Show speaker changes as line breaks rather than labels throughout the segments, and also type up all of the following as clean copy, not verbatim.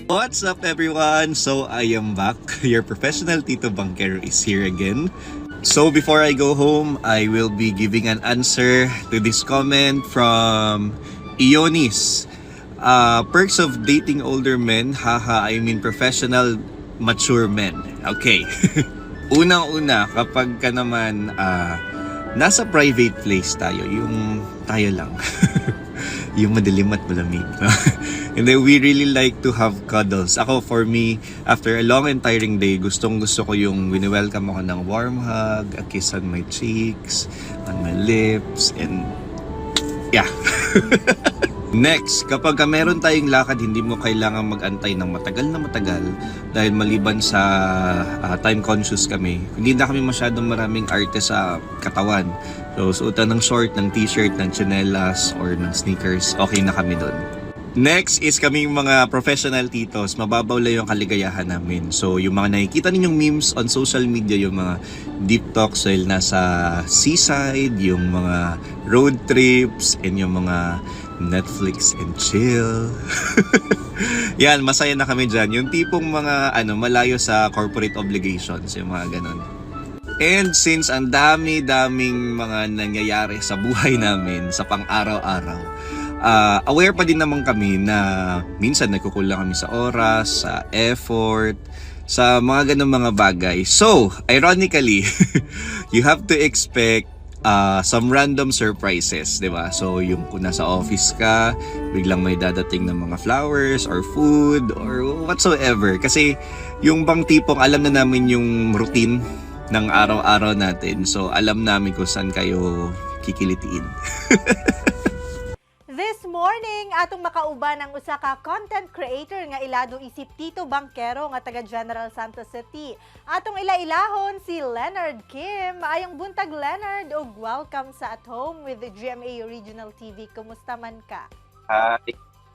What's up everyone? So I am back. Your professional Tito Banquero is here again. So before I go home, I will be giving an answer to this comment from Ionis. Perks of dating older men, haha, I mean professional mature men. Okay. Unang-una, kapag ka naman nasa private place tayo, yung tayo lang. Yung madilim at malamig. And then we really like to have cuddles. Ako, for me, after a long and tiring day, gustong gusto ko yung wini-welcome ako ng warm hug, a kiss on my cheeks, on my lips, and yeah. Next, kapag meron tayong lakad, hindi mo kailangan mag-antay ng matagal na matagal dahil maliban sa time conscious kami. Hindi na kami masyadong maraming arte sa katawan. So, suotan ng short, ng t-shirt, ng tsinelas, or ng sneakers, okay na kami doon. Next is kaming mga professional titos, mababaw lang yung kaligayahan namin. So, yung mga nakikita ninyong memes on social media, yung mga deep talks while nasa seaside, yung mga road trips, and yung mga Netflix and chill. Yan, masaya na kami dyan. Yung tipong mga malayo sa corporate obligations, yung mga ganun. And since ang dami-daming mga nangyayari sa buhay namin sa pang-araw-araw, aware pa din naman kami na minsan nagkukulang kami sa oras, sa effort, sa mga ganung mga bagay. So, ironically, you have to expect some random surprises, di ba? So, yung kung nasa office ka, biglang may dadating ng mga flowers or food or whatsoever. Kasi yung bang tipong alam na namin yung routine ng araw-araw natin. So, alam namin kung saan kayo kikilitiin.
This morning, atong makauban ang usa ka content creator nga ilado isip Tito Banquero nga taga General Santos City. Atong ilailahon si Leonard Kim. Ayong buntag Leonard ug welcome sa At Home with the GMA Original TV. Kumusta man ka?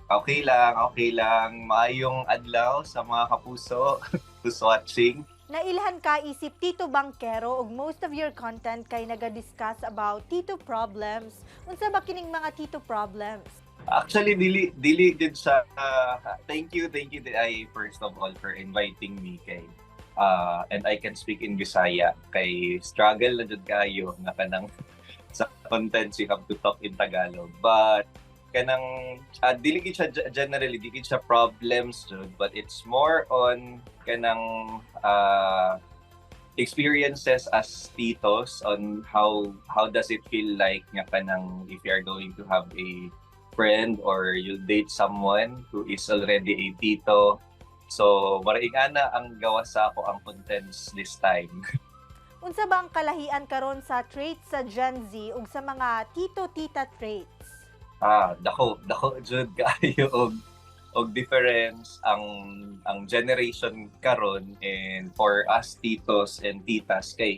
Okay lang. Maayong adlaw sa mga kapuso who's watching.
Nailhan ka isip Tito Banquero ug most of your content kay naga-discuss about Tito problems. Unsa ba kining mga Tito problems?
Actually, dili din sa thank you I first of all for inviting me kay and I can speak in Bisaya kay struggle na jud kayo na kanang sa contents you have to talk in Tagalog, but kanang dili gid siya generally, dili siya problems jud, but it's more on kanang experiences as titos on how does it feel like nga kanang if you are going to have a friend or you date someone who is already a tito. So maraingana ang gawa sa ako ang contents this time.
Unsa ba ang kalahian karon sa traits sa Gen Z ug sa mga tito-tita traits?
Dako jud kaayo og difference ang generation karon, and for us titos and titas kay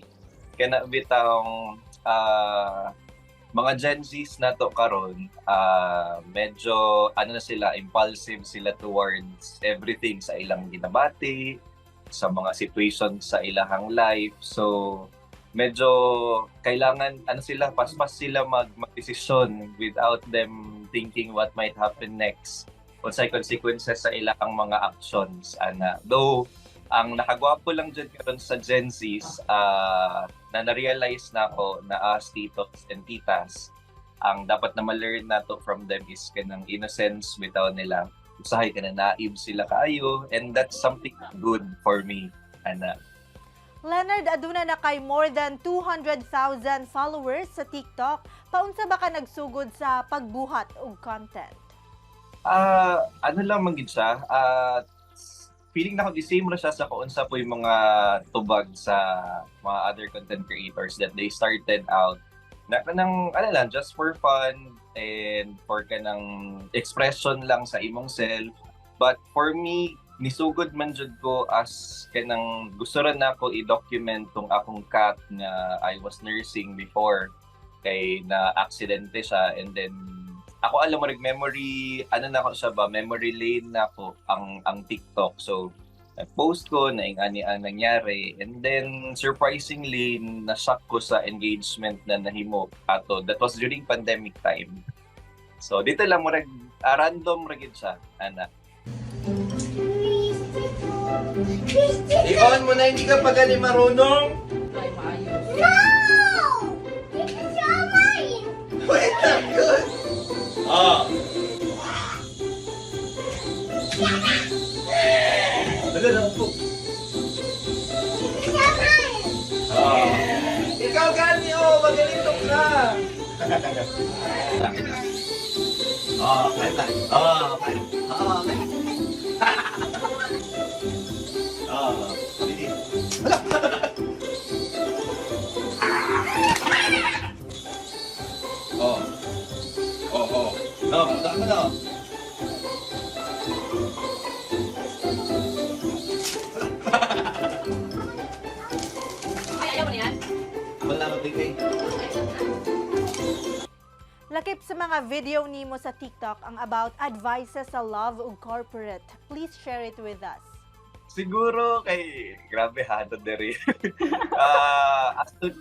kana bitang mga Gen Zs nato karon, medyo na sila, impulsive sila towards everything sa ilang ginabati, sa mga situation sa ilang life. So medyo kailangan sila paspas sila magdesisyon without them thinking what might happen next, unsay consequences sa ilang mga actions. Though ang nakagwapo lang dyan karon sa Gen Zs, na na-realize na ako na as titos and titas, ang dapat na ma-learn nato from them is kanang innocence bitaw nila. Usahay ka na naive sila kaayo, and that's something good for me.
Leonard, aduna na kay more than 200,000 followers sa TikTok. Paunsa ba ka nagsugod sa pagbuhat og content?
Lang man gid siya. Feeling na ko the same ra siya sa kaunsa po yung mga tubag sa mga other content creators that they started out na kanang lang just for fun and for kanang expression lang sa imong self. But for me, nisugod man jud ko as kanang gusto ra nako i-document tong akong cat nga I was nursing before kay na aksidente siya, and then ako alam mo memory memory lane na ko ang TikTok. So nag-post ko na ang nangyari, and then surprisingly na-shock ko sa engagement na nahimo ato. That was during pandemic time. So dito lang mo random ra gid siya ana. I-on mo na, hindi ka pa gani marunong. Wait lang yun. Ah. Daga na po. Ah. Ikaw gani, oh. Magalito ka. Ah, kaya. Ah, kaya. Ah, kaya. Ah, hindi. Oh. Oh, oh. No, tama na.
Ay, ayaw mo na yan?
Wala matigay.
Lakip sa mga video nimo sa TikTok ang about advices sa love ug corporate. Please share it with us.
Siguro kay grabe ha to dere.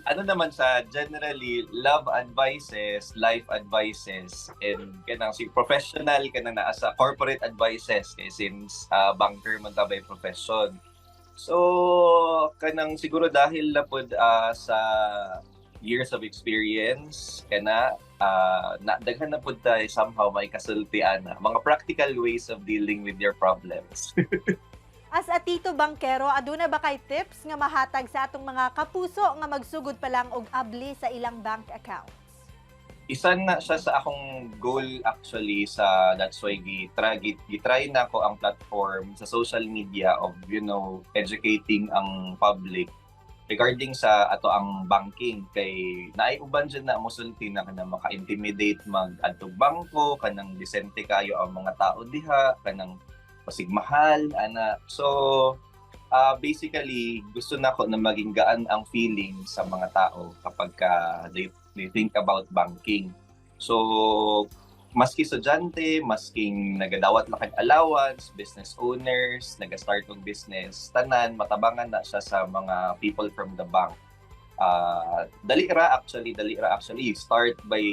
Ano naman sa generally love advices, life advices and kanang si professional kanang naa sa corporate advices kay since banker man ta by profession. So kanang siguro dahil na pod sa years of experience kana daghan na pud tayo somehow may kasultian na mga practical ways of dealing with your problems.
As a Tito Bangkero, aduna ba kay tips nga mahatag sa atong mga kapuso nga magsugod pa lang og abli sa ilang bank accounts?
Isa na siya sa akong goal actually sa that's why gitry na ko ang platform sa social media of educating ang public regarding sa ato ang banking kay naay uban dyan na musulti na kanang maka-intimidate mag-adtog bangko kanang disente kayo ang mga tao diha kanang pasigmahal ana so basically gusto nako na maging gaan ang feeling sa mga tao kapag they think about banking so maski estudyante masking nagadawat na kag allowance business owners naga-start og business tanan matabangan na siya sa mga people from the bank dali ra actually start by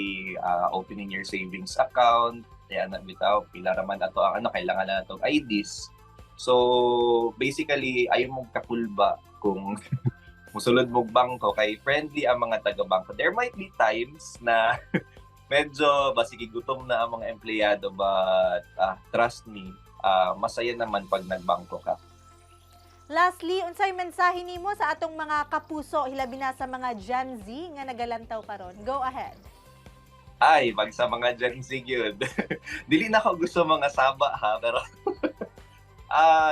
opening your savings account kaya na bitaw pila raman ato ang kailangan na natong IDs. So basically ayo mo kakulba kung musulod mo bangko kay friendly ang mga taga-bangko. There might be times na medyo basigi gutom na ang mga empleyado but trust me, masaya naman pag nagbangko ka.
Lastly, unsay mensahe nimo sa atong mga kapuso hilabi na sa mga Gen Z nga nagalantaw karon? Go ahead.
Ay, pag sa mga Gen Z yun. Dili na ako gusto mga saba ha, pero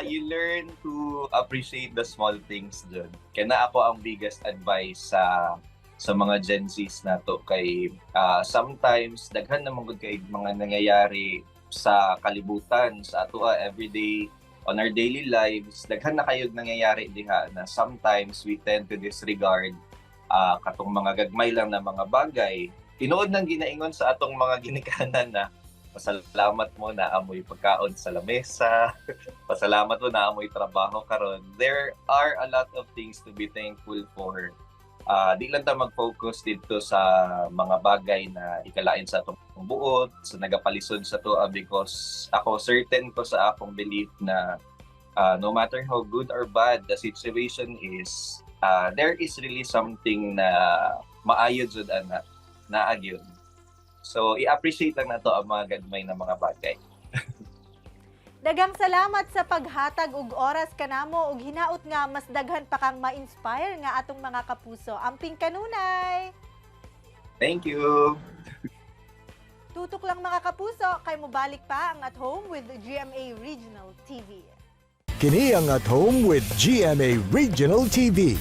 you learn to appreciate the small things dyan. Kaya na ako ang biggest advice sa mga Gen Zs na to kay sometimes daghan naman gud kay mga nangyayari sa kalibutan sa ato everyday on our daily lives. Daghan na kayog nangyayari diha na sometimes we tend to disregard katong mga gagmay lang na mga bagay. Tinuod nang ginaingon sa atong mga ginikanan na pasalamat mo na amoy pagkaon sa lamesa, pasalamat mo na amoy trabaho karon. There are a lot of things to be thankful for. Di lang ta mag-focus dito sa mga bagay na ikalain sa atong buot, sa nagapalisod sa to because ako certain ko sa akong belief na no matter how good or bad the situation is, there is really something na maayo jud ana naagyon. So, i-appreciate lang na to ang mga gagmay na mga bagay.
Daghang salamat sa paghatag og oras kanamo ug hinaot nga mas daghan pa kang ma-inspire nga atong mga kapuso. Amping kanunay!
Thank you!
Tutok lang mga kapuso, kay mobalik pa ang At Home with GMA Regional TV.
Kini ang At Home with GMA Regional TV.